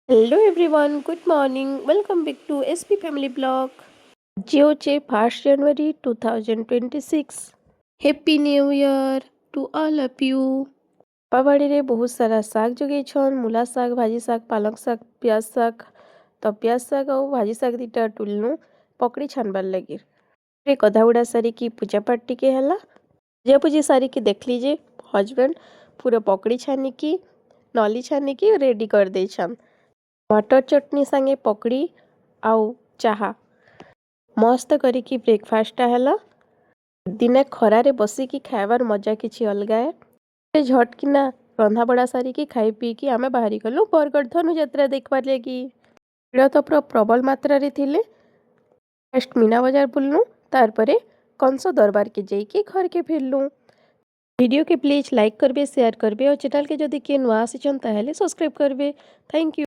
Hello everyone, good morning. Welcome back to SP Family Blog. Jio છે 1st January 2026. Happy New Year to all of you. ବାଡ଼ିରେ ବହୁତ ସାରା ଶାଗ ଯୋଗେଇଛନ୍ ମୂଲା ଶାଗ ଭାଜି ଶାଗ ପାଲକ ଶାଗ ପିଆଜ ଶାଗ ତ ପିଆଜ ଶାଗ ଆଉ ଭାଜି ଶାଗ ଦୁଇଟା ଟୁଲନୁ ପକଡ଼ି ଛାଣବାର୍ ଲାଗି ଗଧା ଗୁଡ଼ା ସାରିକି ପୂଜାପାଠ ଟିକେ ହେଲା ପୂଜାପୂଜି ସାରିକି ଦେଖିଲି ଯେ ହଜବେଣ୍ଡ ପୁରା ପକଡ଼ି ଛାନିକି ନଲି ଛାନିକି ରେଡ଼ି କରିଦେଇଛନ୍ मटर चटनी संगे पकड़ी आउ चाहा मस्त करिकी ब्रेकफास्टा है दिने खरारे बसिकी खाइबार मजा किसी अलग है झटकिना रंधा बड़ा सारिकी खाई पीकी आमे बाहरी गलु बरगढ़ धनु यात्रा देखबार लगी भीड़ तो पूरा प्रबल मात्रा रे थिले फर्स्ट मीना बाजार बुलनु तार परे कंस दरबार के जाइकी घर के फिरलु वीडियो के प्लीज लाइक करबे शेयर करबे और चैनल के जदि किए नुआ आसिछन ताहेले सब्सक्राइब करबे थैंक यू।